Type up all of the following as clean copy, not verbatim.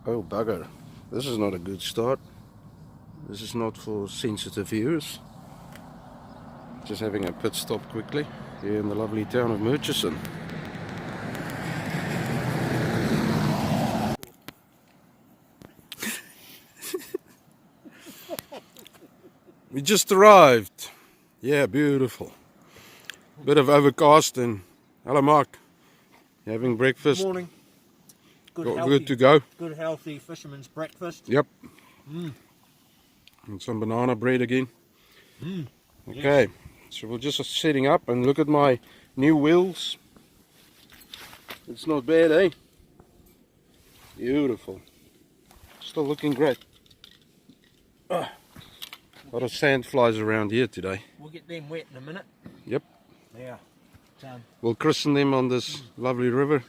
Oh bugger, this is not a good start. This is not for sensitive ears. Just having a pit stop quickly here in the lovely town of Murchison. We just arrived. Yeah, beautiful. Bit of overcast and hello Mark. You having breakfast? Good morning. Good to go. Good healthy fisherman's breakfast. Yep. And some banana bread again. Okay, yes. So we're just setting up and look at my new wheels. It's not bad, eh? Beautiful. Still looking great. A lot of sand flies around here today. We'll get them wet in a minute. Yep. Yeah. We'll christen them on this lovely river.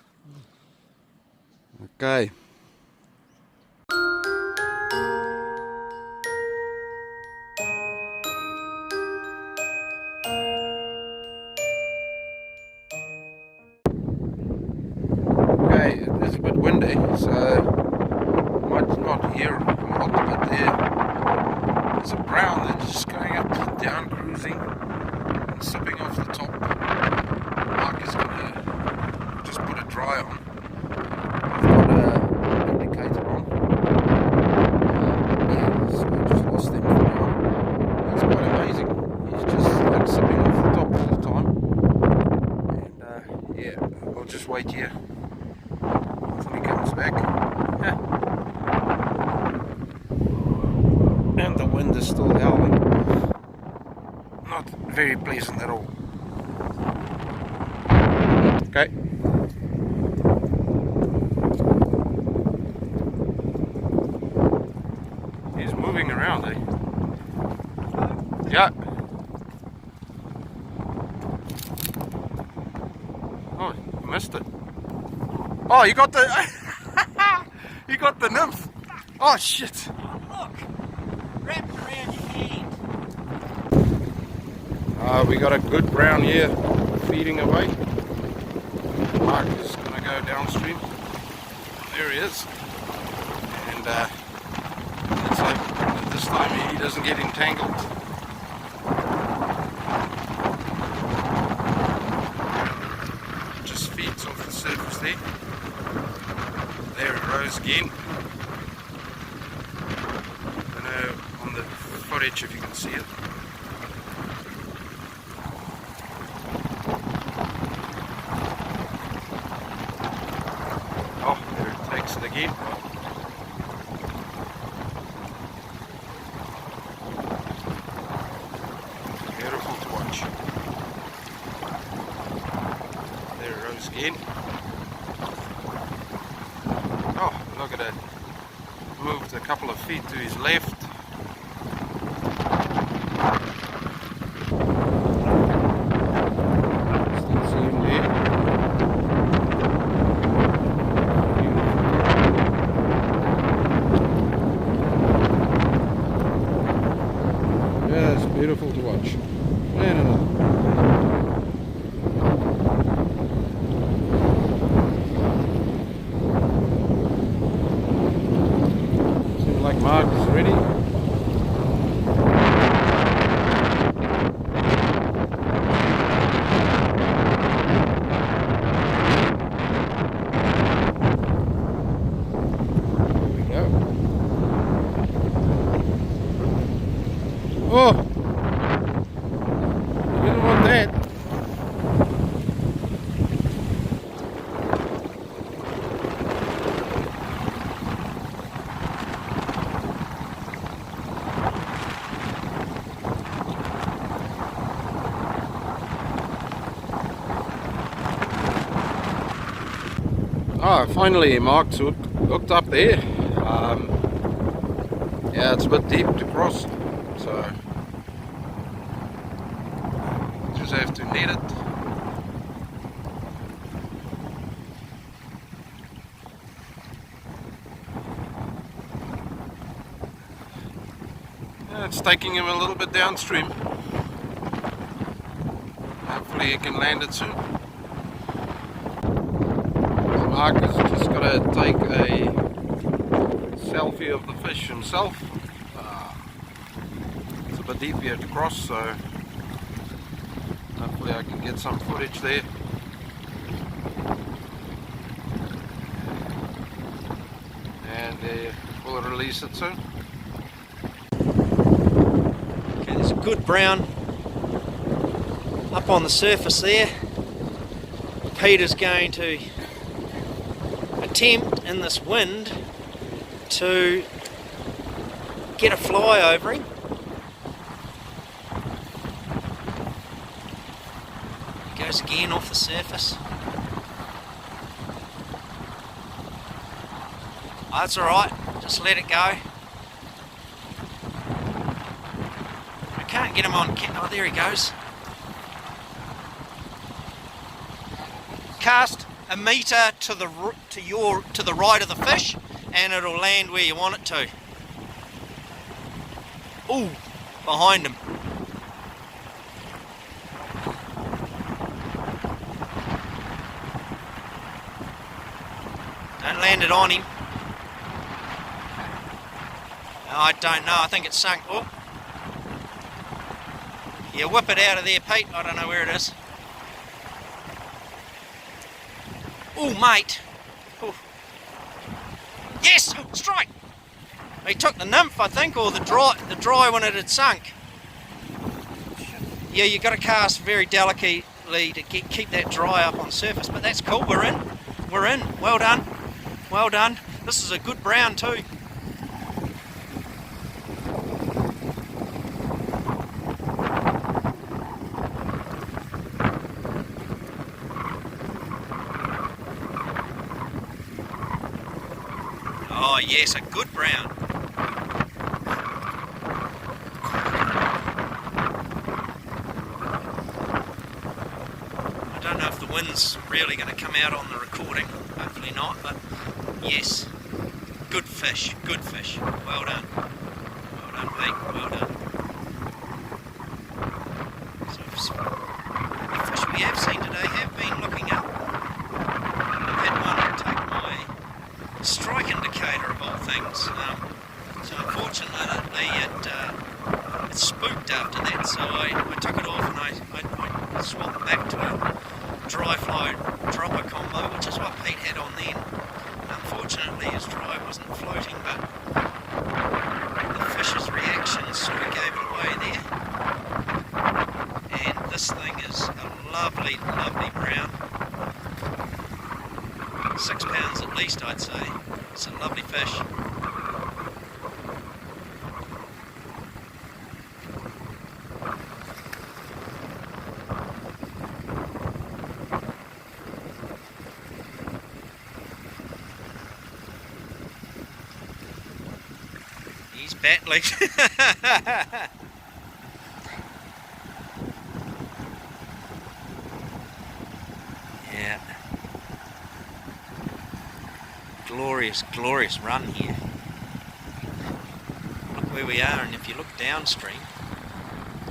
Okay. Okay, it is a bit windy, so you might not hear a lot, but there's a brown that's just going up and down, cruising and sipping off the top. Mark is going to just put it dry on. I've got an indicator on. Yeah, so I just lost him for now. It's quite amazing. He's just like sipping off the top all the time. And yeah, we'll just wait here until he comes back. And the wind is still howling. Not very pleasant at all. Okay. He's moving around, eh? Yeah. Oh, you missed it. Oh, you got the you got the nymph. Oh shit. Oh, look. Wrapped around your hand. We got a good brown here feeding away. Mark is gonna go downstream. There he is. And let's hope this time he doesn't get entangled. Just feeds off the surface there. There it rose again. I don't know on the footage if you can see it. Oh, there it takes it again. Beautiful to watch. There it rose again. Oh, look at it. Moved a couple of feet to his left. Still see him there. Yeah, it's beautiful to watch. And another. Seems like Mark is ready. Here we go. Oh! You didn't want that. Oh, finally Mark's hooked up there. Yeah, it's a bit deep to cross, so just have to net it. Yeah, it's taking him a little bit downstream. Hopefully he can land it soon. Mark has just got to take a selfie of the fish himself. It's a bit deep here to cross, so hopefully I can get some footage there. And we'll release it soon. Okay, there's a good brown up on the surface there. Peter's going to attempt in this wind to get a fly over him. He goes again off the surface. Oh, that's alright, just let it go. I can't get him on. Oh, there he goes. Cast a metre to the right of the fish, and it'll land where you want it to. Ooh, behind him. Don't land it on him. I don't know, I think it's sunk. Oh. Yeah, whip it out of there, Pete. I don't know where it is. Oh, mate. Ooh. Yes, strike. He took the nymph, I think, or the dry when it had sunk. Yeah, you've got to cast very delicately to keep that dry up on the surface, but that's cool. We're in. We're in. Well done. Well done. This is a good brown too. Oh yes, a good brown. I don't know if the wind's really going to come out on the recording. Hopefully not, but yes, good fish, good fish. Well done. Well done, mate. Well done. So the fish we have seen today have been looking up. I've had one take my strike indicator of all things. So unfortunately it spooked after that, so I took it off and I swapped back to a dry fly dropper combo, which is what Pete had on then. Unfortunately his dry wasn't floating, but the fish's reaction sort of gave it away there. And this thing is a lovely, lovely brown. 6 pounds at least, I'd say. It's a lovely fish. He's battling. Yeah. Glorious, glorious run here. Look where we are, and if you look downstream,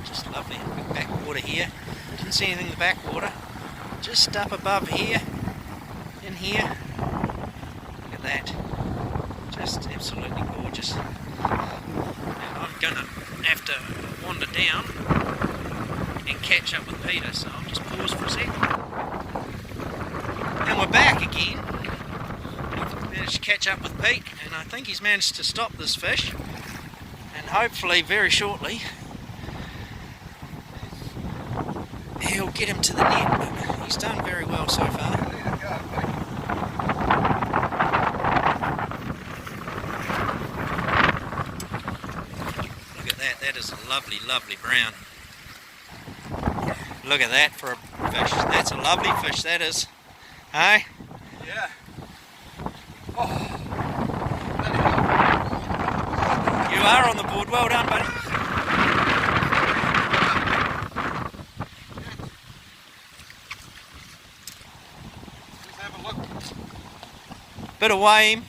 just lovely. Big backwater here. Didn't see anything in the backwater. Just up above here, in here. Look at that. Just absolutely gorgeous. Now I'm gonna have to wander down and catch up with Peter, so I'll just pause for a sec. And we're back again. Managed to catch up with Pete, and I think he's managed to stop this fish, and hopefully very shortly he'll get him to the net. But he's done very well so far. Look at that, that is a lovely, lovely brown. Look at that for a fish. That's a lovely fish, that is. Hey? Yeah. You are on the board. Well done, buddy. Let's have a look. Bit of wame.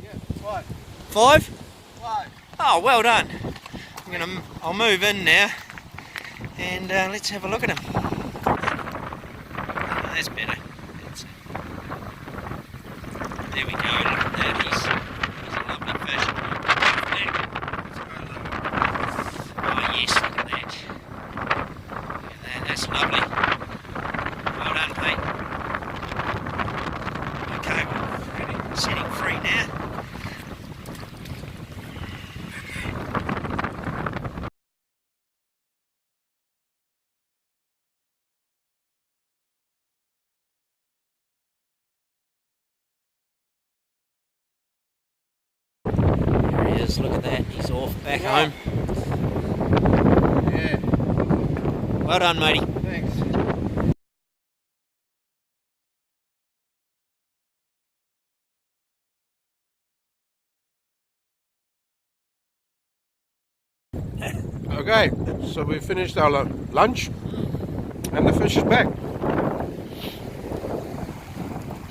Yeah, 5. 5? 5. Oh, well done. I'll move in now. and let's have a look at him. That's better. There we go, look at that. He's a lovely fish. Oh yes, look at that. Look at that, that's lovely. Well done, Pete. Okay, we're setting free now. Look at that, he's off back home. Yeah. Well done, matey. Thanks. Okay, so we finished our lunch and the fish is back.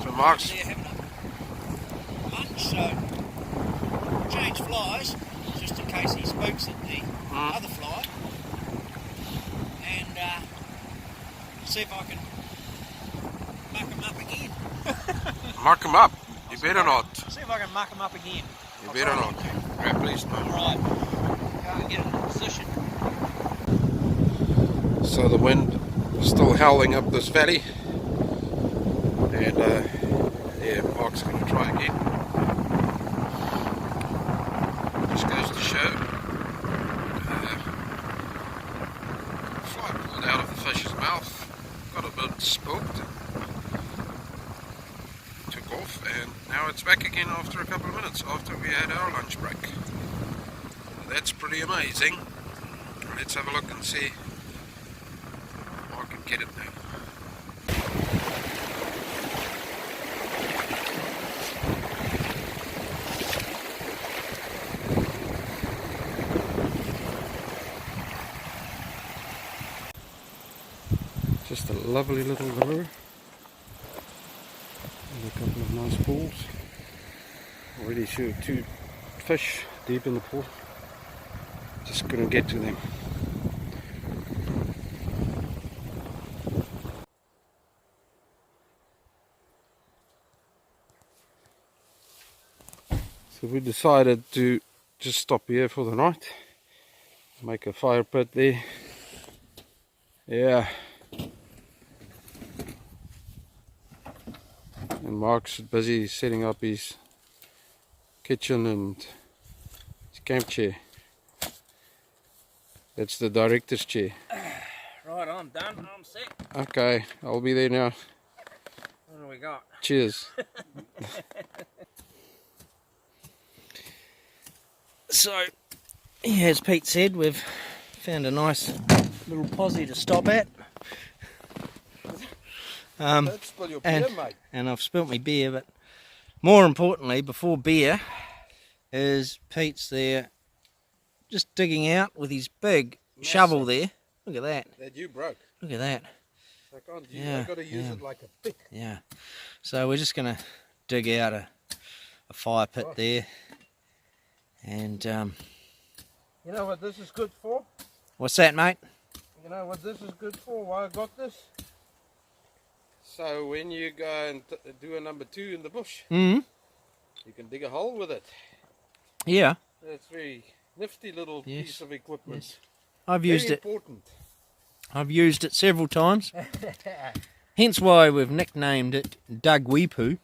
So Mark's They're having a lunch, so change flies just in case he spooks at the other fly, and see if I can muck him up again. mark him up. You better not. See if I can muck him up again. You better not. Right, please no. Alright, go and get him in position. So the wind is still howling up this valley, and yeah, Mark's going to try again. Just goes to show. Fly pulled out of the fish's mouth, got a bit spooked, took off, and now it's back again after a couple of minutes after we had our lunch break. That's pretty amazing. Let's have a look and see if I can get it now. Just a lovely little river with a couple of nice pools. Already showed 2 fish deep in the pool. Just couldn't get to them. So we decided to just stop here for the night. Make a fire pit there. Yeah. And Mark's busy setting up his kitchen and his camp chair. That's the director's chair. Right, I'm done, I'm set. Okay, I'll be there now. What do we got? Cheers. So, yeah, as Pete said, we've found a nice little posse to stop at. Don't spill your beer, mate. And I've spilt my beer, but more importantly, before beer, is Pete's there just digging out with his big shovel there. Look at that. That you broke. Look at that. I can't use it. I've got to use it like a pick. Yeah. So we're just going to dig out a fire pit there. And, you know what this is good for? what's that, mate? You know what this is good for? Why I got this? So when you go and do a number 2 in the bush, you can dig a hole with it. Yeah. That's very nifty little piece of equipment. Yes. I've used it. Important. I've used it several times. Hence why we've nicknamed it Doug Weepoo.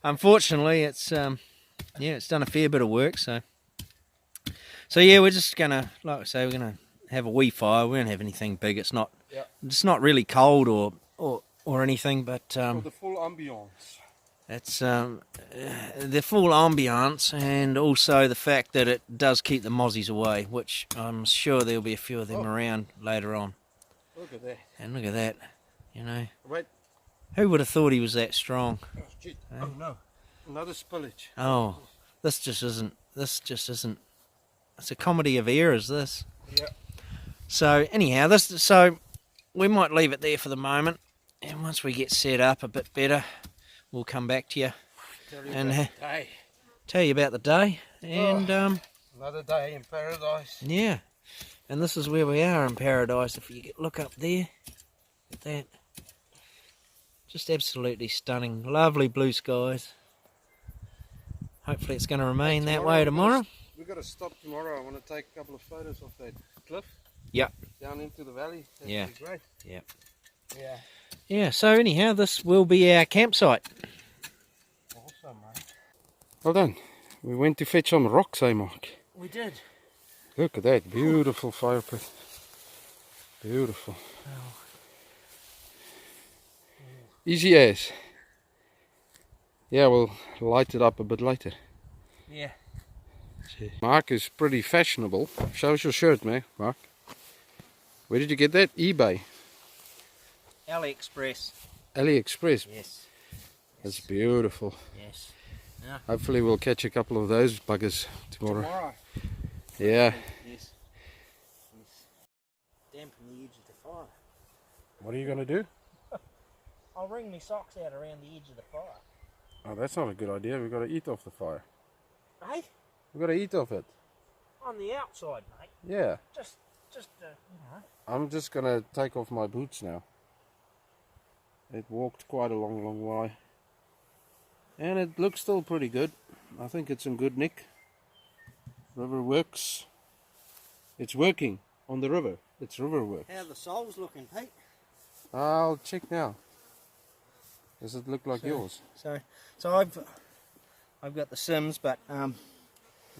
Unfortunately, it's it's done a fair bit of work. So yeah, we're just gonna, like I say, we're gonna have a wee fire. We don't have anything big. It's not really cold or anything, but For the full ambience. it's the full ambiance, and also the fact that it does keep the mozzies away, which I'm sure there'll be a few of them around later on. Look at that. And look at that, you know. Wait. Who would have thought he was that strong? Oh, shit. Oh no. Another spillage. Oh, this just isn't. It's a comedy of errors, this. Yeah. So anyhow, so we might leave it there for the moment, and once we get set up a bit better, we'll come back to you and tell you about the day. And Another day in paradise. Yeah, and this is where we are in paradise. If you look up there, at that, just absolutely stunning. Lovely blue skies. Hopefully it's going to remain that way tomorrow. We've got to stop tomorrow. I want to take a couple of photos of that cliff. Yep. Down into the valley. That'd Yeah. be great. Yep. Yeah. Yeah, so anyhow, this will be our campsite. Awesome, mate. Well done. We went to fetch some rocks, eh, Mark? We did. Look at that. Beautiful fire pit. Beautiful. Oh. Easy as. Yeah, we'll light it up a bit later. Yeah. Mark is pretty fashionable. Show us your shirt, man, Mark. Where did you get that? eBay. AliExpress. AliExpress. Yes. That's beautiful. Yes. Yeah. Hopefully we'll catch a couple of those buggers tomorrow. Yeah. Yes. Dampen the edge of the fire. What are you going to do? I'll wring my socks out around the edge of the fire. Oh, that's not a good idea. We've got to eat off the fire. Hey? We've got to eat off it. On the outside, mate. Yeah. Just you know. I'm just going to take off my boots now. It walked quite a long way. And it looks still pretty good. I think it's in good nick. River works. It's working on the river. It's river works. How are the soles looking, Pete? I'll check now. Does it look like yours? So I've got the Sims, but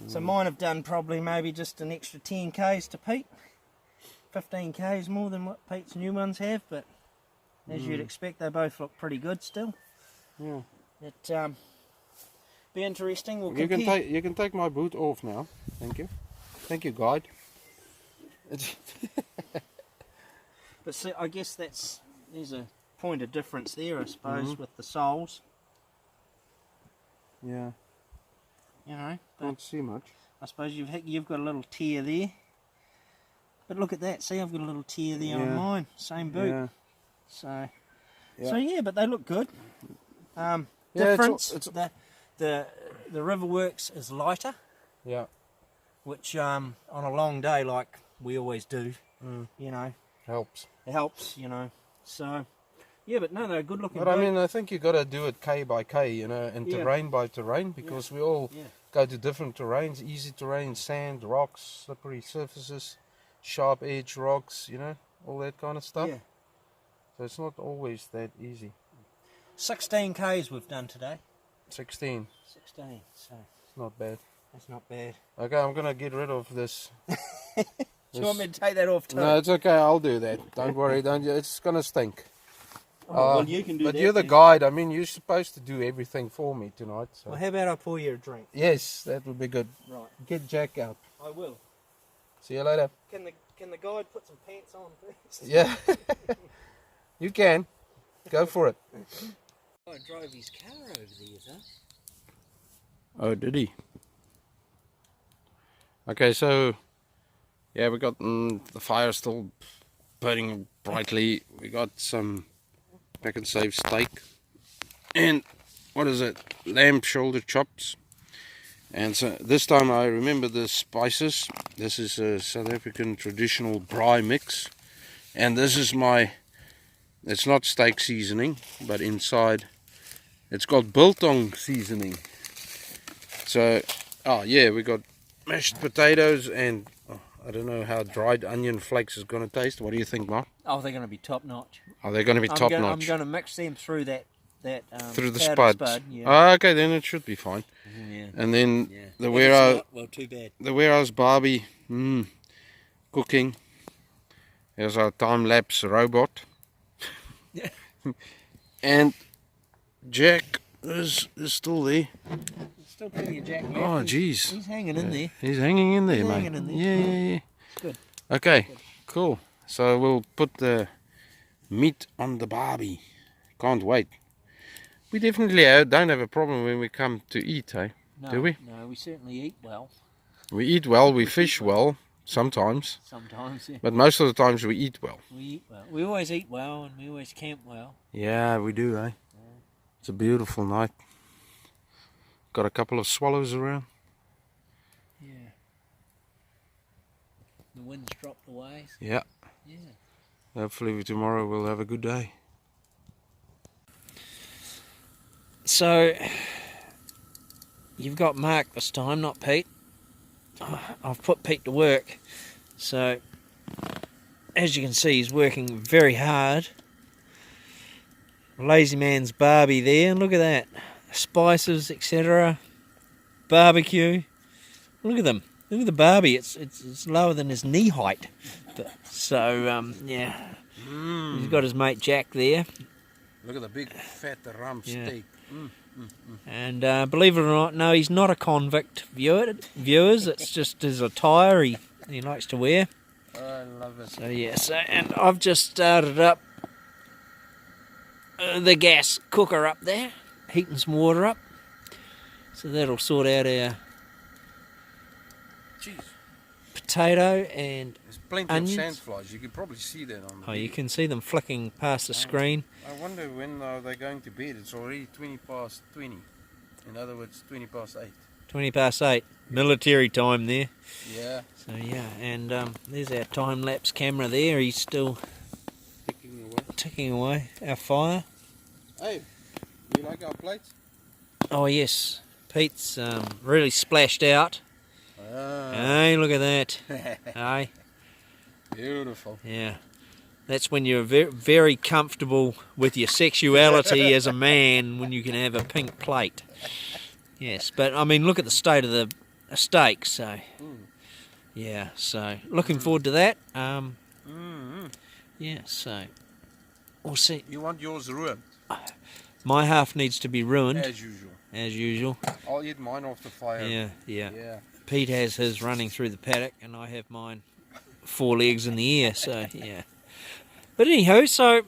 so mine have done probably maybe just an extra 10 k's to Pete. 15 k's more than what Pete's new ones have, but as you'd expect, they both look pretty good still. Yeah. It be interesting. We'll You compare. you can take my boot off now. Thank you. Thank you, guide. But see, I guess there's a point of difference there, I suppose, with the soles. Yeah. You know, but Can't see much. I suppose you've got a little tear there. But look at that. See, I've got a little tear there on Yeah. mine. Same boot. Yeah. So Yeah. yeah, but they look good. Yeah, Difference. it's The Riverworks is lighter, Yeah. which on a long day like we always do, you know, Helps. it helps. You know, so yeah, but no, they're a good looking. But I mean, I think you got to do it K by K, you know, and Yeah. terrain by terrain, because we all Yeah. go to different terrains. Easy terrain, sand, rocks, slippery surfaces, sharp edge rocks, you know, all that kind of stuff. Yeah. So it's not always that easy. 16 k's we've done today. 16. 16, so It's not bad. that's not bad. Okay, I'm gonna get rid of this. Do you want me to take that off too? No, it's okay. I'll do that. Don't worry. Don't. It's gonna stink. well, you can do but that. you're the then. guide. I mean, you're supposed to do everything for me tonight. So. Well, how about I pour you a drink? Yes, that would be good. Right, Get Jack out. I will. See you later. Can the guide put some pants on first? Yeah. You can. Go for it. I drove his car over there, though. Oh, did he? Okay, so yeah, we got the fire still burning brightly. We got some Pack and Save steak, and what is it? Lamb shoulder chops. And so this time I remember the spices. This is a South African traditional braai mix, and this is my. It's not steak seasoning, but inside it's got biltong seasoning. So, oh yeah, we got mashed potatoes and I don't know how dried onion flakes is going to taste. What do you think, Mark? Oh, they're going to be top notch. Are they going to be top I'm notch? going to mix them through that Through the powdered spuds. spud. Yeah. Oh, okay, then it should be fine. Yeah. And then Yeah. the If it's warehouse, not, well, too bad. the warehouse Barbie, cooking. There's our time lapse robot. And Jack is still there. Still plenty of Jack left. Oh, jeez. He's hanging in there. He's hanging in there, He's mate. hanging in there. Yeah. Good. Okay, cool. So we'll put the meat on the Barbie. Can't wait. We definitely don't have a problem when we come to eat, eh? No, Do we? No, we certainly eat well. We eat well, we fish well, sometimes. Sometimes, yeah. But most of the times we eat well. We eat well. We always eat well and we always camp well. Yeah, we do, eh? It's a beautiful night. Got a couple of swallows around. Yeah. The wind's dropped away. Yeah. Yeah. Hopefully tomorrow we'll have a good day. So, you've got Mark this time, not Pete. I've put Pete to work. So, as you can see, he's working very hard. Lazy man's Barbie there. Look at that. Spices, etc. Barbecue. Look at them. Look at the Barbie. It's lower than his knee height. So, yeah. He's got his mate Jack there. Look at the big fat rump steak. And believe it or not, no, he's not a convict, viewers. It's just his attire he likes to wear. I love it. So yeah, and I've just started up the gas cooker up there, heating some water up. So that'll sort out our potato and there's plenty onions. of sandflies. You can probably see that on the you video. can see them flicking past the screen. I wonder when are they going to bed. It's already 20 past 20. In other words, 20 past 8. 20 past 8, military time there. Yeah. So yeah, and there's our time-lapse camera there. He's still ticking away. Our fire. Hey, you like our plates? Oh yes, Pete's really splashed out. Hey, look at that. Hey. Beautiful. Yeah. That's when you're very comfortable with your sexuality as a man, when you can have a pink plate. Yes, but I mean, look at the state of the steak. So, yeah. So, looking forward to that. Yeah. So, we'll see. You want yours ruined? My half needs to be ruined. As usual. As usual. I'll eat mine off the fire. Yeah. Pete has his running through the paddock, and I have mine 4 legs in the air. So, yeah. But anyhow, so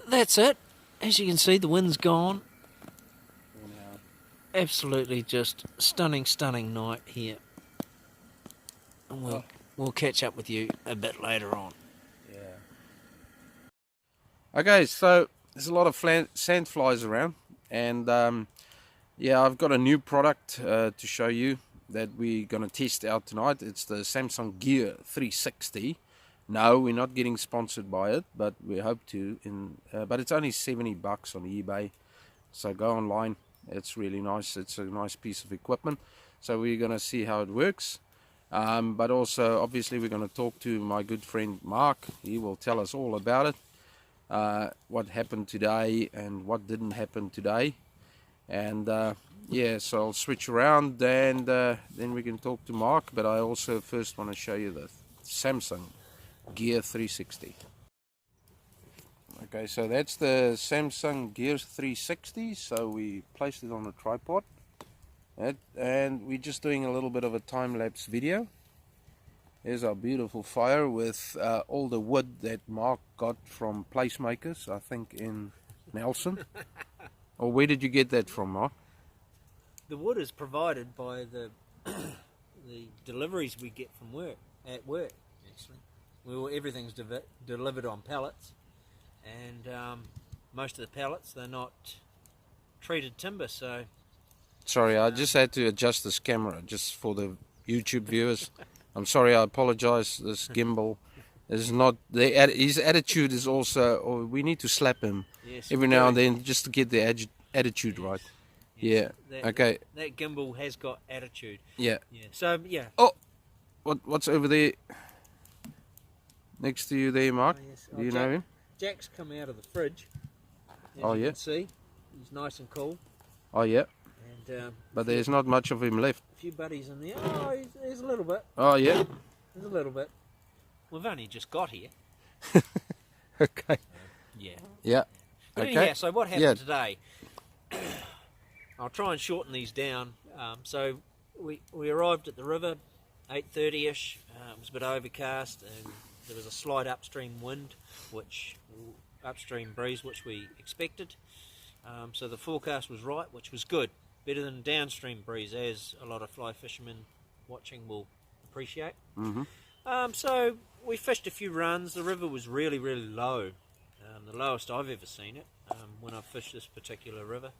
that's it. As you can see, the wind's gone. Absolutely just stunning night here. And we'll catch up with you a bit later on. Yeah. Okay, so there's a lot of sandflies around, and yeah, I've got a new product to show you that we're going to test out tonight. It's the Samsung Gear 360. No, we're not getting sponsored by it, but we hope to. But it's only $70 on eBay, so go online. It's really nice. It's a nice piece of equipment. So we're going to see how it works. But also, obviously, we're going to talk to my good friend Mark. He will tell us all about it, what happened today and what didn't happen today. And yeah, so I'll switch around, and then we can talk to Mark. But I also first want to show you the Samsung Gear 360. Okay, so that's the Samsung Gear 360. So we placed it on a tripod, and we're just doing a little bit of a time-lapse video. Here's our beautiful fire with all the wood that Mark got from Placemakers, I think in Nelson. Or where did you get that from, Mark? The wood is provided by the deliveries we get from work, actually. Everything's delivered on pallets, and most of the pallets, they're not treated timber, so... Sorry, I just had to adjust this camera just for the YouTube viewers. I'm sorry, I apologize. This gimbal is not... his attitude is also... Or we need to slap him every now and then just to get the attitude right. Yes, yeah, okay. That gimbal has got attitude. Yeah. So, yeah. Oh! What's over there? Next to you there, Mark? Oh, yes. Do you know him? Jack's come out of the fridge. As oh, you yeah? can see. He's nice and cool. Oh, yeah? And, but there's not much of him left. A few buddies in there. Oh, there's a little bit. Oh, yeah? There's a little bit. We've only just got here. Okay. Yeah. Yeah. But okay. anyhow, so what happened today? I'll try and shorten these down. So we arrived at the river 8:30ish. It was a bit overcast, and there was a slight upstream wind, upstream breeze, which we expected. So the forecast was right, which was good. Better than downstream breeze, as a lot of fly fishermen watching will appreciate. Mm-hmm. So we fished a few runs. The river was really low, the lowest I've ever seen it when I've fished this particular river.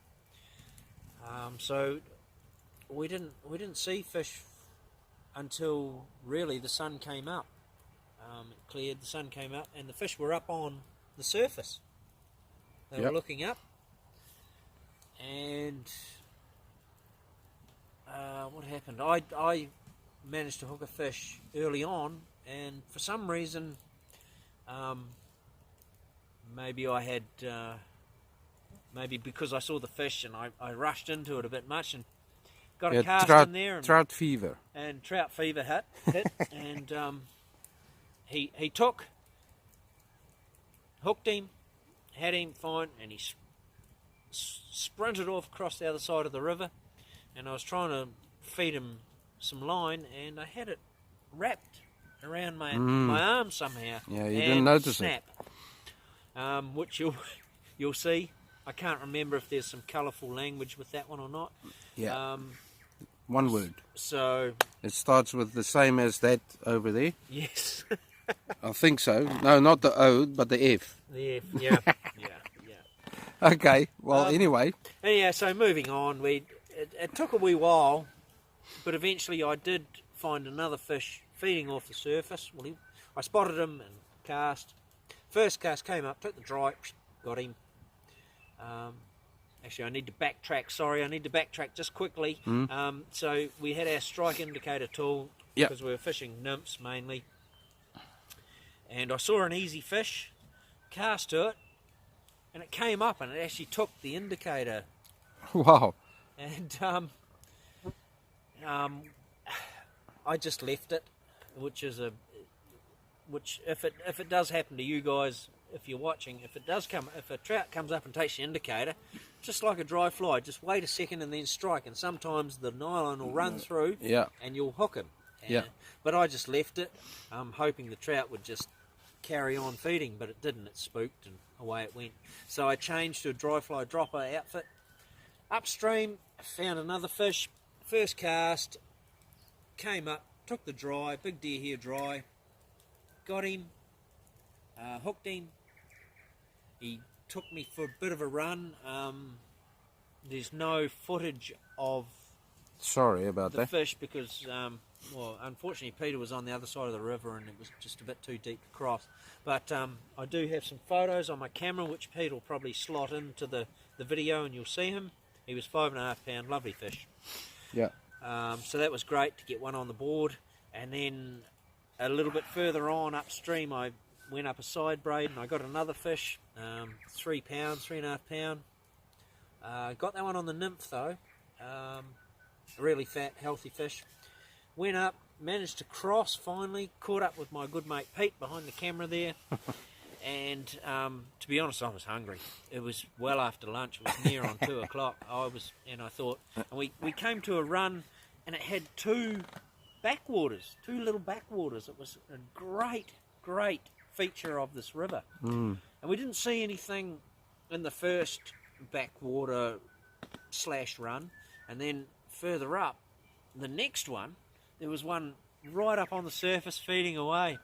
So we didn't see fish until really the sun came up. It cleared, the sun came up, and the fish were up on the surface. They were looking up, and what happened? I managed to hook a fish early on, and for some reason, maybe I had, maybe because I saw the fish and I rushed into it a bit much and got a cast in there. And, trout fever. And trout fever hit and he hooked him, had him fine, and he sprinted off across the other side of the river, and I was trying to feed him some line, and I had it wrapped around my arm somehow. Yeah, you didn't notice snap, which you'll see. I can't remember if there's some colourful language with that one or not. Yeah. One word. So it starts with the same as that over there. Yes. I think so. No, not the O, but the F. The F. Yeah. Okay. Well, anyway. Yeah. So moving on, it took a wee while, but eventually I did find another fish feeding off the surface. Well, I spotted him and cast. First cast came up, took the dry, got him. Actually, I need to backtrack. Sorry, I need to backtrack just quickly. So we had our strike indicator tool because we were fishing nymphs mainly. And I saw an easy fish, cast to it, and it came up and it actually took the indicator. Wow. And I just left it, which if it does happen to you guys, if you're watching, if a trout comes up and takes the indicator, just like a dry fly, just wait a second and then strike, and sometimes the nylon will run through and you'll hook him. But I just left it, hoping the trout would just carry on feeding, but it didn't. It spooked and away it went. So I changed to a dry fly dropper outfit. Upstream, found another fish. First cast, came up, took the dry, big deer hair dry, got him, hooked him. He took me for a bit of a run. There's no footage of Sorry about the fish because, well, unfortunately Peter was on the other side of the river and it was just a bit too deep to cross. But I do have some photos on my camera which Peter will probably slot into the video and you'll see him. He was 5.5 pound, lovely fish. Yeah. So that was great to get one on the board. And then a little bit further on upstream I went up a side braid and I got another fish, 3 pounds, 3.5 pound. Got that one on the nymph though. Really fat, healthy fish. Went up, managed to cross finally, caught up with my good mate Pete behind the camera there. And to be honest, I was hungry. It was well after lunch. It was near on 2 o'clock. I thought, and we came to a run, and it had two little backwaters. It was a great feature of this river. And we didn't see anything in the first backwater / run, and then further up, the next one, there was one right up on the surface feeding away.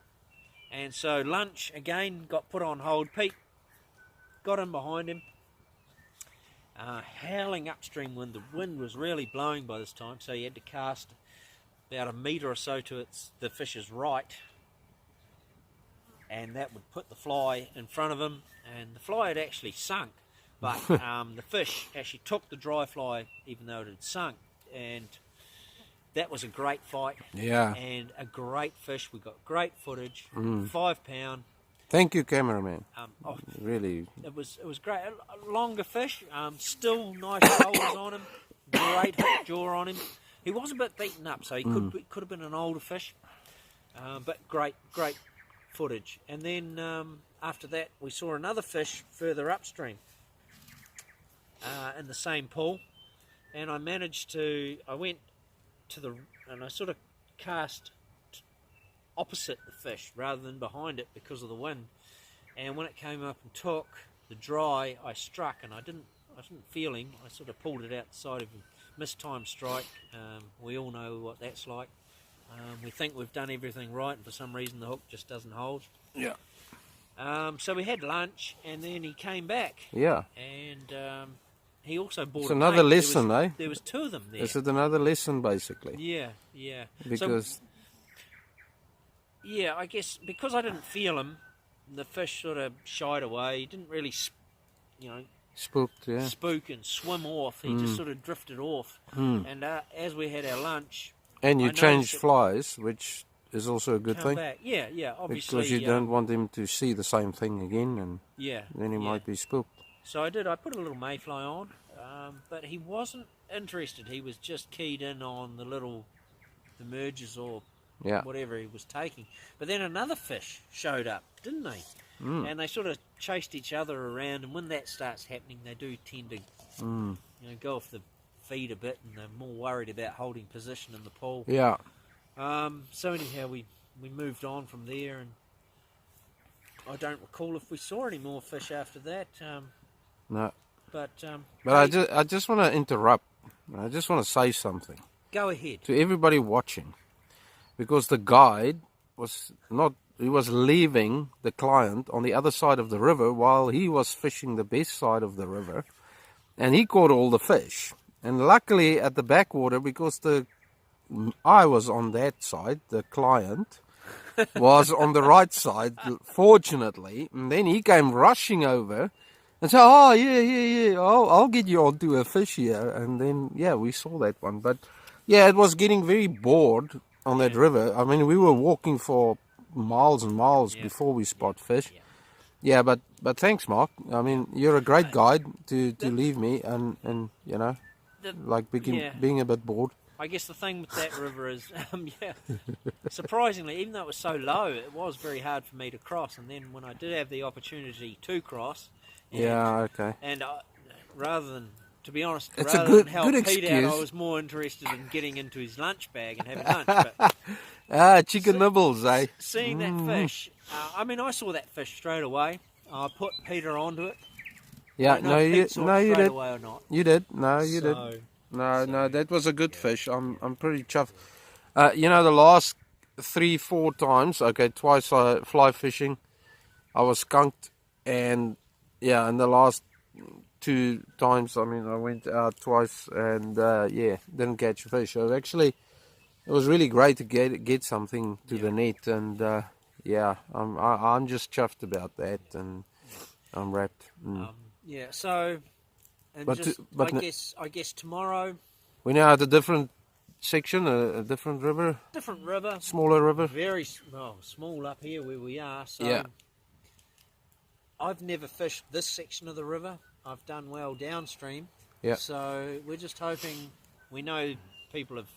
And so lunch again got put on hold. Pete got in behind him, howling upstream wind. The wind was really blowing by this time, so he had to cast about a metre or so to the fish's right, and that would put the fly in front of him. And the fly had actually sunk, but the fish actually took the dry fly even though it had sunk, and that was a great fight. Yeah. And a great fish. We got great footage. 5 pound. Thank you, cameraman. Really. It was great. A longer fish. Still nice shoulders on him. Great hook jaw on him. He was a bit beaten up, so he could have been an older fish. But great footage. And then after that, we saw another fish further upstream in the same pool. And I went and I sort of cast opposite the fish rather than behind it because of the wind. And when it came up and took the dry, I struck, and I didn't feel him. I sort of pulled it out the side of him. Mistimed strike. We all know what that's like. We think we've done everything right, and for some reason the hook just doesn't hold. Yeah. So we had lunch, and then he came back. Yeah. And he also bought. It's a another mate. lesson, eh? There was two of them there. Is it another lesson, basically? Yeah, yeah. Because Yeah, I guess because I didn't feel him, the fish sort of shied away. He didn't really, spooked, yeah. spook and swim off. He just sort of drifted off. And as we had our lunch, And you I change noticed it flies, which is also a good come thing. back. Yeah, yeah. Obviously, Because you don't want him to see the same thing again, and Yeah. then he yeah. might be spooked. So I did. I put a little mayfly on, but he wasn't interested. He was just keyed in on the mergers or Yeah. whatever he was taking. But then another fish showed up, didn't they? And they sort of chased each other around. And when that starts happening, they do tend to, go off the feed a bit, and they're more worried about holding position in the pool. Yeah. So anyhow, we moved on from there, and I don't recall if we saw any more fish after that. No. But I just want to interrupt. I just want to say something go ahead. to everybody watching, because the guide was leaving the client on the other side of the river while he was fishing the best side of the river, and he caught all the fish. And luckily at the backwater, because I was on that side, the client was on the right side, fortunately, and then he came rushing over and said, "Oh, yeah, I'll get you onto a fish here." And then, yeah, we saw that one. But, yeah, it was getting very bored on that river. I mean, we were walking for miles and miles before we spot fish. Yeah, but thanks, Mark. I mean, you're a great guide to leave me and being a bit bored. I guess the thing with that river is, surprisingly, even though it was so low, it was very hard for me to cross. And then when I did have the opportunity to cross, and rather than, to be honest, It's rather a good- than help good Pete out, I excuse. was more interested in getting into his lunch bag and having lunch. But Chicken nibbles, eh? seeing that fish, I saw that fish straight away. I put Peter onto it. Yeah, I don't know if Pete saw it you straight did. away or not. You did. No, you did. So, No, that was a good fish. I'm pretty chuffed. The last 3-4 times, twice fly fishing, I was skunked, and and the last 2 times, I went out twice and didn't catch a fish. So actually, it was really great to get something to the net, and I'm just chuffed about that, and I'm wrapped. So. And I guess tomorrow. We're now at a different section, a different river. Different river. Smaller river. Very small up here where we are. So Yeah. I've never fished this section of the river. I've done well downstream. Yeah. So we're just hoping. We know people have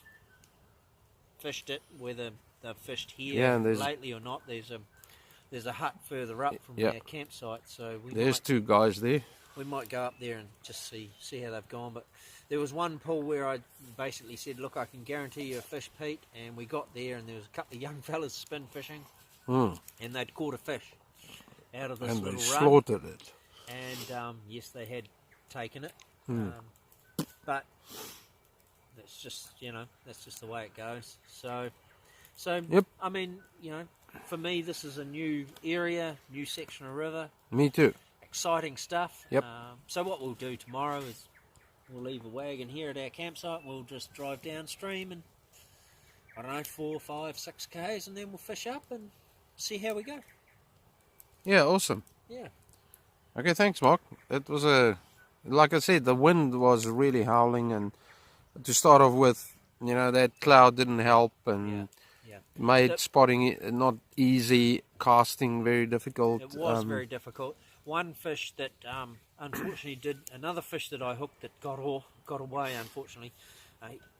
fished it, whether they've fished here lately or not. There's a hut further up from our campsite, so There's 2 guys there. We might go up there and just see how they've gone. But there was one pool where I basically said, "Look, I can guarantee you a fish, Pete." And we got there, and there was a couple of young fellas spin fishing, and they'd caught a fish out of this And little they run. slaughtered it. And yes, they had taken it, but that's just the way it goes. So Yep. for me, this is a new area, new section of river. Me too. Exciting stuff. Yep. So what we'll do tomorrow is we'll leave a wagon here at our campsite. We'll just drive downstream and 4, 5, 6 k's, and then we'll fish up and see how we go. Yeah, awesome. Yeah. Okay, thanks, Mark. It was like I said, the wind was really howling, and to start off with, that cloud didn't help, and made spotting it not easy, casting very difficult. It was very difficult. One fish that unfortunately another fish that I hooked that got away, unfortunately.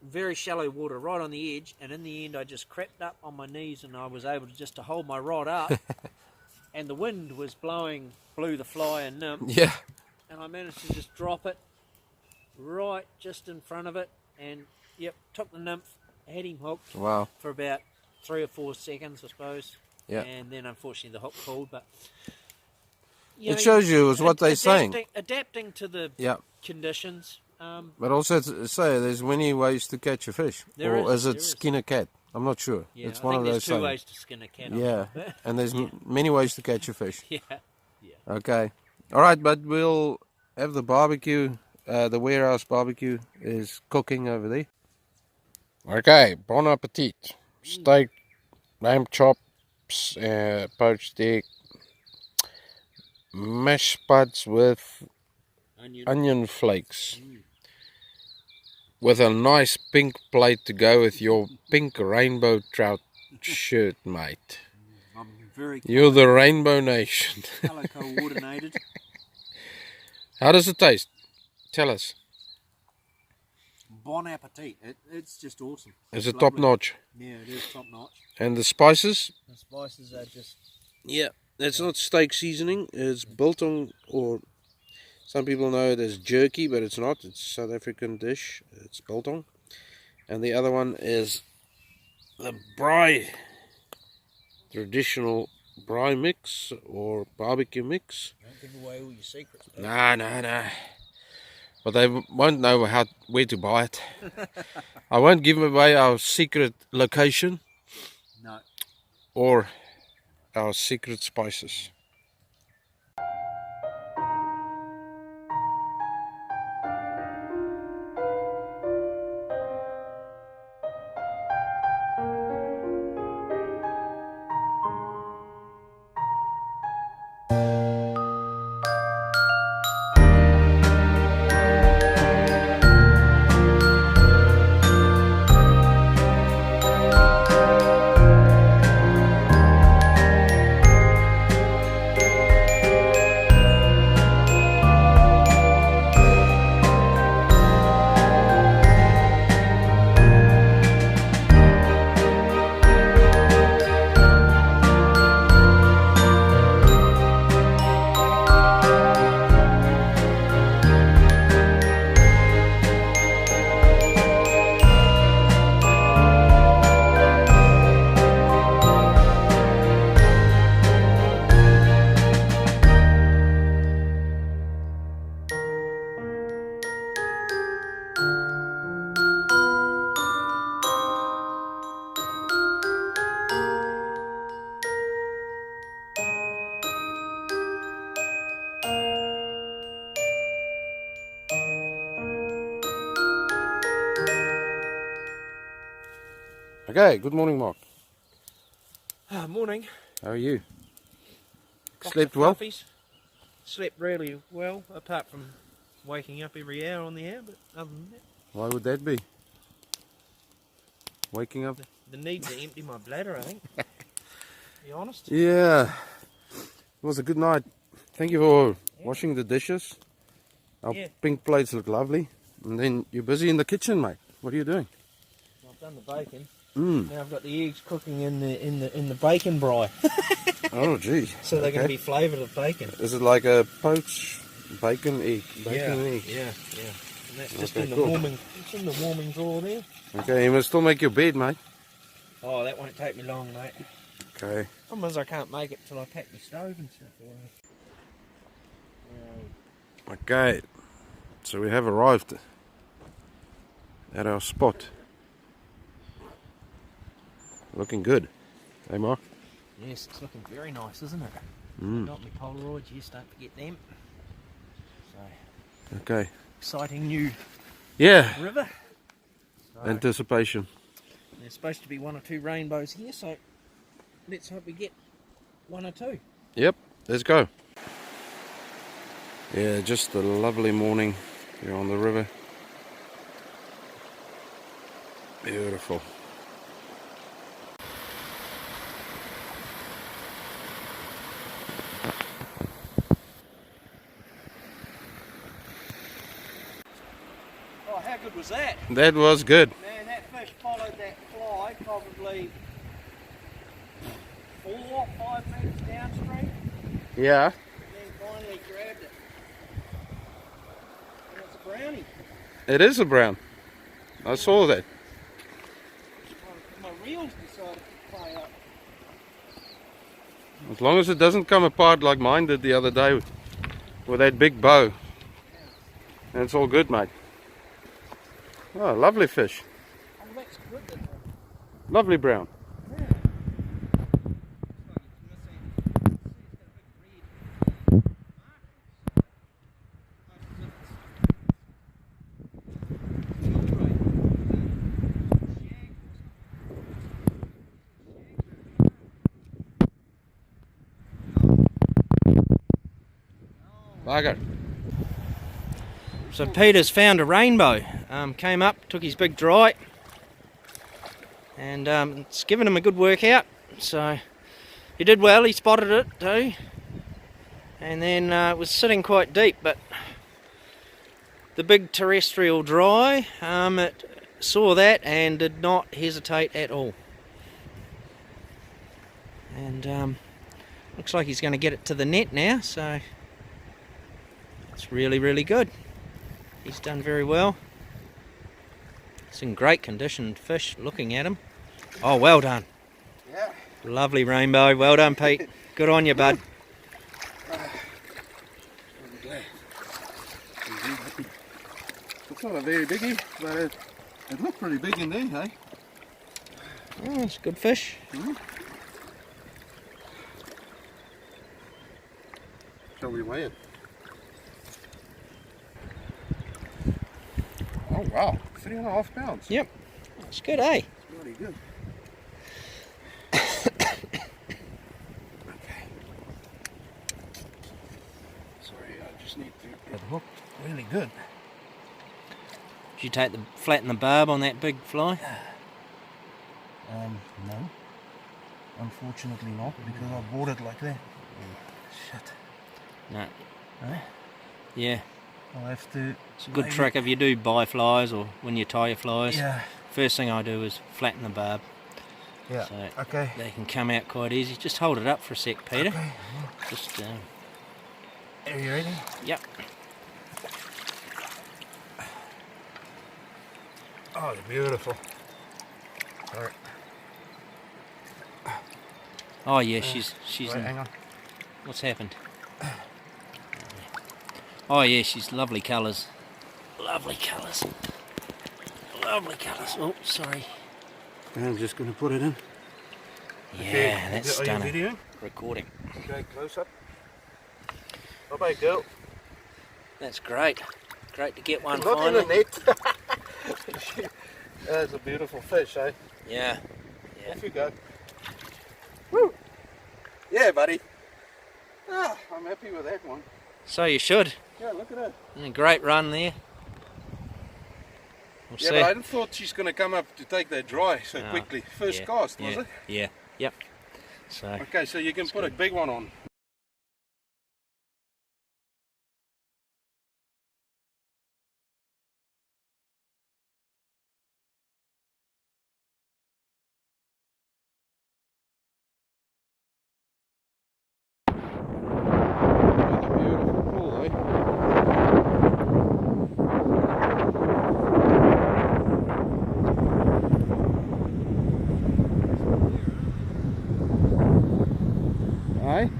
Very shallow water right on the edge, and in the end I just crept up on my knees, and I was able to hold my rod up, and the wind was blew the fly and nymph, and I managed to just drop it right just in front of it, and took the nymph, had him hooked for about 3 or 4 seconds, I suppose, and then unfortunately the hook pulled, but it shows you is what they're saying. Adapting to the conditions. But also to say there's many ways to catch a fish. Or is it skin a cat? I'm not sure. Yeah, it's I one think of there's those 2 ways to skin a cat. Yeah, and there's many ways to catch a fish. Yeah. Okay. All right, but we'll have the barbecue the warehouse barbecue is cooking over there. Okay, bon appetit. Steak, lamb chops, poached egg, mashed spuds with onion flakes. With a nice pink plate to go with your pink rainbow trout shirt, mate. I'm very You're the Rainbow Nation. color coordinated. How does it taste? Tell us. Bon appetit. It's just awesome. Is It's it top lovely. notch? Yeah, it is top notch. And the spices? The spices are just... Yeah, it's not steak seasoning. It's biltong, or some people know it as jerky, but it's not. It's a South African dish. It's biltong. And the other one is the braai, traditional braai mix or barbecue mix. Don't give away all your secrets. No. But they won't know where to buy it. I won't give away our secret location No. or our secret spices. Okay, good morning, Mark. Morning. How are you? Box Slept of well? fluffies. Slept really well, apart from waking up every hour on the hour, but other than that, Why would that be? Waking up? the need to empty my bladder, I think. To be honest. Yeah, it was a good night. Thank you for washing the dishes. Our Yeah. pink plates look lovely. And then you're busy in the kitchen, mate. What are you doing? I've done the bacon. Mm. Now I've got the eggs cooking in the bacon braai, Oh, gee. so they're going to Okay. be flavoured with bacon. Is it like a poached bacon egg? Bacon and egg. Yeah. And that's just Okay, in the cool. warming. It's in the warming drawer there. Okay, you must still make your bed, mate. Oh, that won't take me long, mate. Okay. Problem is I can't make it till I pack my stove and stuff away. Okay. So we have arrived at our spot. Looking good. Hey, Mark? Yes, it's looking very nice, isn't it? Mm. Got my Polaroids, yes, don't forget them. So, Okay. exciting new Yeah. river. So, Anticipation. there's supposed to be 1 or 2 rainbows here, so let's hope we get 1 or 2. Yep. Let's go. Yeah, just a lovely morning here on the river. Beautiful. Oh, how good was that? That was good. Man, that fish followed that fly probably 4 or 5 metres downstream, Yeah. and then finally grabbed it. And it's a brownie. It is a brown. I saw that. My reels decided to play up. As long as it doesn't come apart like mine did the other day with that big bow. And it's all good, mate. Oh, lovely fish. Oh, that's good. That Lovely brown. yeah. Bugger. So Peter's found a rainbow. Came up, took his big dry, and it's given him a good workout. So he did well, he spotted it too. And then it was sitting quite deep, but the big terrestrial dry, it saw that and did not hesitate at all. And looks like he's going to get it to the net now, so it's really, really good. He's done very well. It's in great condition, fish, looking at him. Oh, well done. Yeah. Lovely rainbow. Well done, Pete. Good on you, bud. I'm glad. It's not a very biggie, but it looked pretty big in there, hey? Oh, it's a good fish. Mm-hmm. Shall we weigh it? Oh wow, 3.5 pounds. Yep, that's good, eh? It's really good. Okay. Sorry, I just need to get hooked really good. Did you flatten the barb on that big fly? No. Unfortunately not, because I bought it like that. Shit. No. Eh? Yeah. I'll have to... It's a good trick if you do buy flies or when you tie your flies. Yeah. First thing I do is flatten the barb. Yeah. So okay. they can come out quite easy. Just hold it up for a sec, Peter. Okay. Just. Are you ready? Yep. Oh, they're beautiful. Sorry. Oh yeah, she's Wait, in, hang on. what's happened? Oh yeah, she's lovely colours. Lovely colours. Lovely colours. Oh, sorry. I'm just going to put it in. Yeah, Okay. that's Are stunning. you videoing? Recording. Okay, close up. Bye-bye, girl. That's great. Great to get one Not finally. in the net. That's a beautiful fish, eh? Yeah. Yeah. Off you go. Woo! Yeah, buddy. Ah, I'm happy with that one. So you should. Yeah, look at her. And a great run there. We'll Yeah, see. but I didn't thought she's going to come up to take that dry so Oh, quickly. First yeah, cast, was yeah, it? Yeah. Yep. So. Okay, so you can put a big one on. Another beautiful pool, eh? Aye.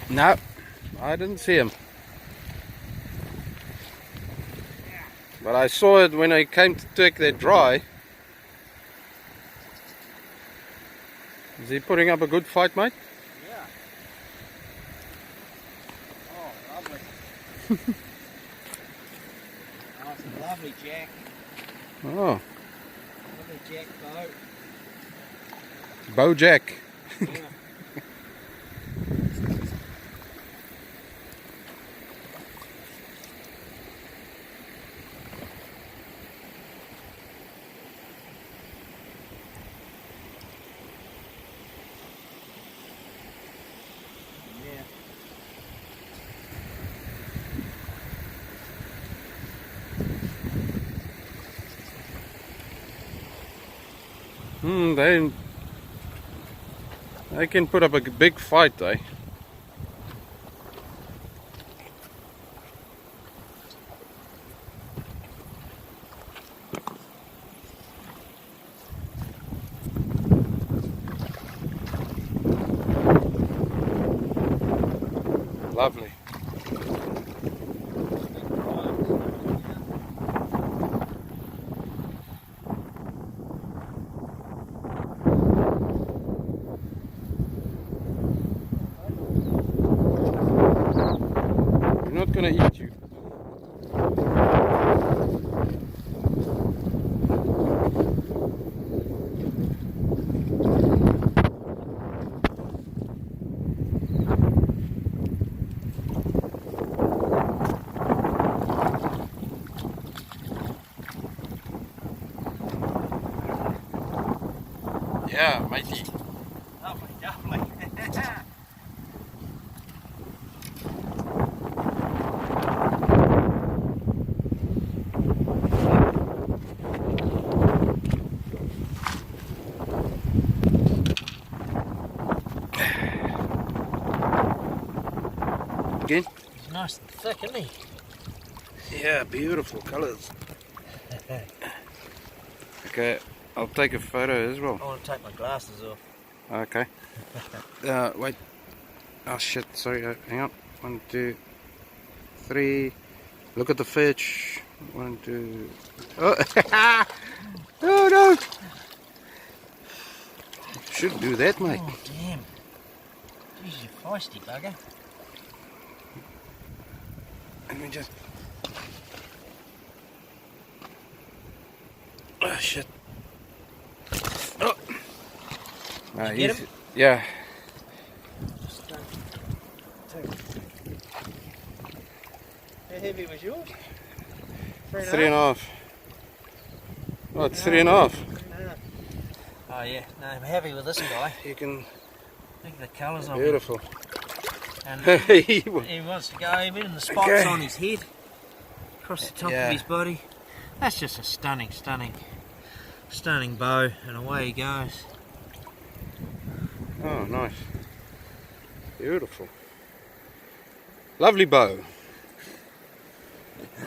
No, I didn't see him. But I saw it when I came to take that dry. Is he putting up a good fight, mate? Yeah. Oh, lovely. Oh, it's a lovely jack. Oh, Lovely jack boat. Bojack. Yeah. They can put up a big fight, eh? Lovely. gonna eat you. Yeah, matey. Lovely, lovely. Again? He's nice and thick, isn't he? Yeah, beautiful colours. Okay, I'll take a photo as well. I want to take my glasses off. Okay. Wait. Oh shit, sorry, hang on. 1, 2, 3. Look at the fish. 1, 2. Oh, oh no! Should do that, mate. Oh, damn. Jeez, you feisty bugger. Let me just. Oh shit. Oh! Did you get him? Yeah. Just, how heavy was yours? 3.5. Oh, it's 3.5. Oh yeah, no, I'm happy with this guy. You can. Look at the colours of him. Beautiful. And He he wants to go even in the spots Okay. on his head, across the top Yeah. of his body. That's just a stunning bow, and away he goes. Oh, nice. Beautiful. Lovely bow.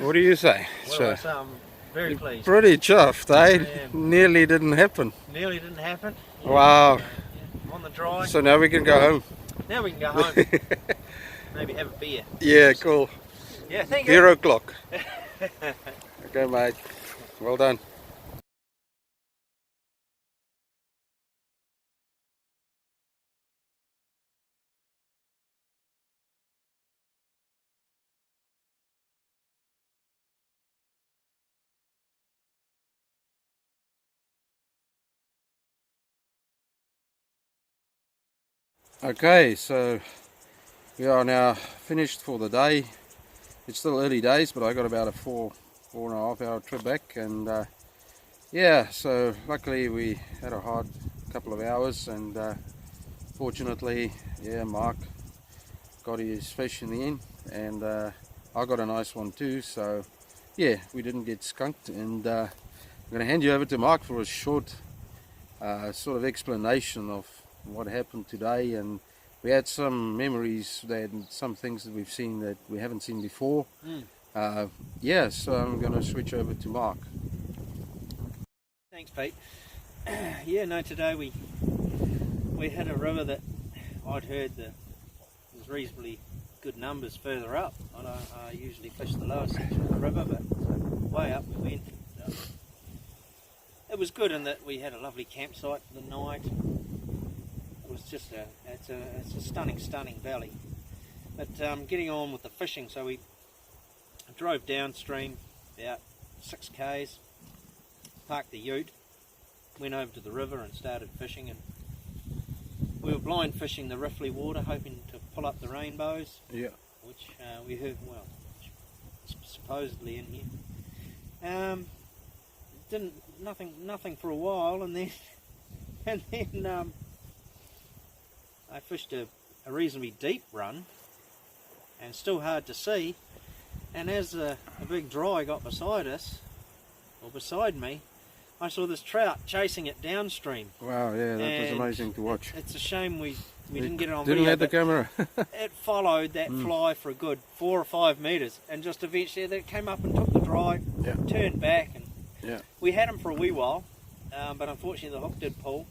What do you say? Well, I'm very pleased. Pretty chuffed, eh? Yeah. Nearly didn't happen. Nearly didn't happen. Wow. Yeah, on the dry. So now we can go home. Now we can go home. Maybe have a beer. Yeah, cool. Yeah, thank you. 0 o'clock. Okay, mate. Well done. Okay, so we are now finished for the day. It's still early days, but I got about a 4.5 hour trip back, and yeah, so luckily we had a hard couple of hours, and fortunately, yeah, Mark got his fish in the end, and I got a nice one too, so yeah, we didn't get skunked. And I'm going to hand you over to Mark for a short sort of explanation of what happened today. And we had some memories, and some things that we've seen that we haven't seen before. Yeah, so I'm going to switch over to Mark. Thanks, Pete. Yeah, no, today we had a river that I'd heard that was reasonably good numbers further up. I usually fish the lower section of the river, but way up we went. It was good in that we had a lovely campsite for the night. It was just it's a stunning valley. But getting on with the fishing, so we drove downstream about 6 k's, parked the ute, went over to the river and started fishing, and we were blind fishing the Riffley water, hoping to pull up the rainbows. Yeah. Which we heard, well, supposedly in here. Nothing for a while, and then I fished a reasonably deep run, and still hard to see. And as a big dry got beside us, or beside me, I saw this trout chasing it downstream. Wow, yeah, that was And amazing to watch. It's a shame we didn't get it on Didn't video. have the but camera. it followed that fly for a good 4 or 5 metres, and just eventually it came up and took the dry, Yeah. turned back, and Yeah. we had him for a wee while, but unfortunately the hook did pull.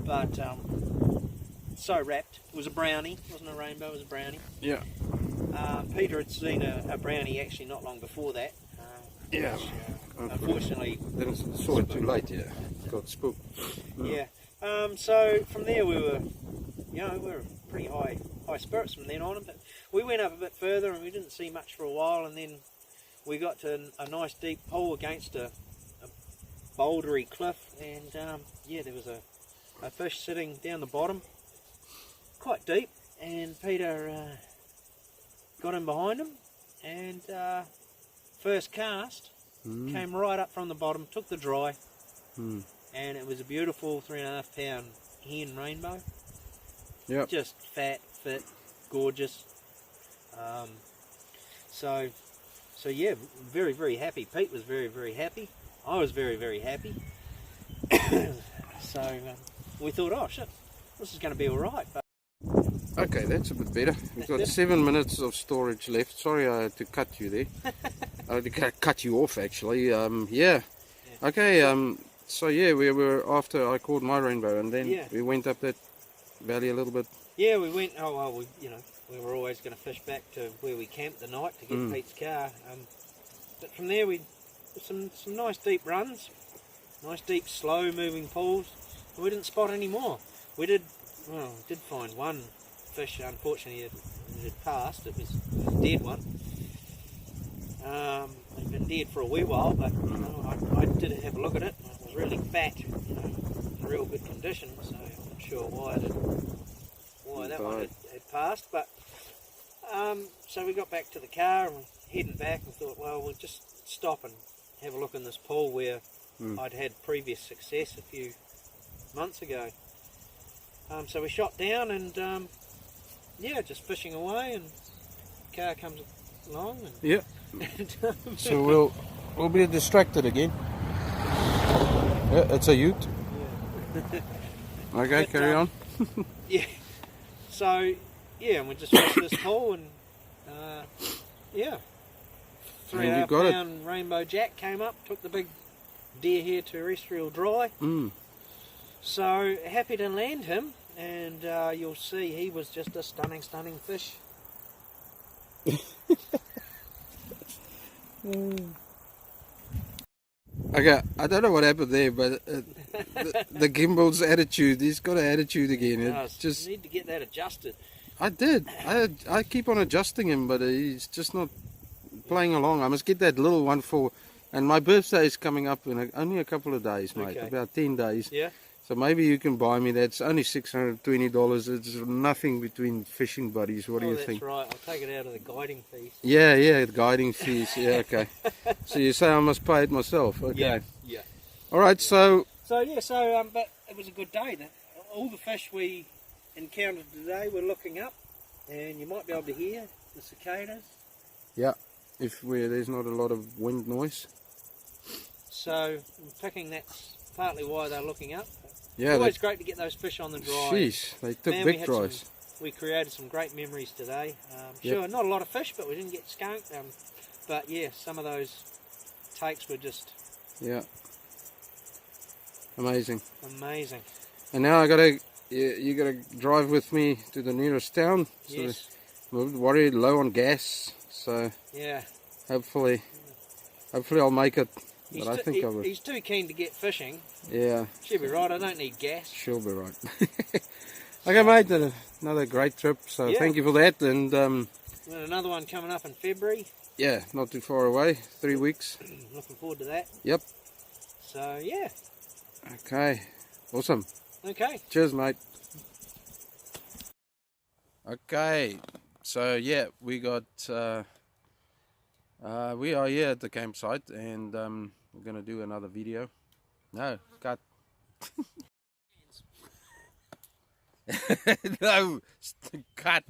But so wrapped. It was a brownie, it wasn't a rainbow, it was a brownie. Yeah. Peter had seen a brownie actually not long before that. Yeah. Unfortunately, Then saw it too late, yeah. Got spooked. yeah. So from there we were pretty high high spirits from then on. But we went up a bit further and we didn't see much for a while, and then we got to a nice deep pool against a bouldery cliff, and yeah, there was a fish sitting down the bottom, quite deep, and Peter got in behind him, and first cast came right up from the bottom, took the dry, and it was a beautiful 3.5 pound hen rainbow. Yep. Just fat, fit, gorgeous. So yeah, very, very happy. Pete was very, very happy. I was very, very happy. So we thought, oh shit, this is going to be all right. But Okay, that's a bit better. We've got 7 minutes of storage left. Sorry I had to cut you there. I had to cut you off actually. Yeah. Okay, so yeah, we were after I caught my rainbow, and then we went up that valley a little bit. Yeah, we went, oh well, we were always going to fish back to where we camped the night to get Pete's car. But from there we some nice deep runs, nice deep slow moving pools, and we didn't spot any more. We did find one fish, unfortunately it had passed. It was a dead one. It had been dead for a wee while, but I did have a look at it. It was really fat, in real good condition, so I'm not sure why that one had passed. But so we got back to the car and heading back and thought, well, we'll just stop and have a look in this pool where I'd had previous success a few months ago. So we shot down and yeah, just fishing away, and the car comes along. And, yeah. So we'll be distracted again. Yeah, it's a ute. Yeah. Okay, but, carry on. Yeah. So yeah, and we just fished this pool, and yeah, 3.5 pound rainbow jack came up, took the big deer hair terrestrial dry. So happy to land him, and you'll see he was just a stunning fish. Okay, I don't know what happened there, but the gimbal's attitude, he's got an attitude again. You need to get that adjusted. I did. I keep on adjusting him, but he's just not playing along. I must get that little one and my birthday is coming up in only a couple of days, mate, about 10 days. Yeah. So maybe you can buy me that. It's only $620. It's nothing between fishing buddies. What do you think? That's right. I'll take it out of the guiding fees. Yeah, the guiding fees. Yeah, okay. So you say I must pay it myself? Okay. Yeah. All right. So but it was a good day. All the fish we encountered today were looking up, and you might be able to hear the cicadas. Yeah, there's not a lot of wind noise. So I'm picking that's partly why they're looking up. Yeah, it's always great to get those fish on the dry. Sheesh, they took big dries. We created some great memories today. Sure, not a lot of fish, but we didn't get skunked. But yeah, some of those takes were just amazing. Amazing. And now you gotta drive with me to the nearest town. Yes. So we're worried, low on gas. So yeah, hopefully I'll make it. But I think I will. He's too keen to get fishing. Yeah. She'll be right. I don't need gas. She'll be right. Okay, mate. Another great trip. So thank you for that. And another one coming up in February. Yeah, not too far away. 3 weeks. Looking forward to that. Yep. So yeah. Okay. Awesome. Okay. Cheers, mate. Okay. So yeah, we got. We are here at the campsite, and we're going to do another video. No, cut. No, cut.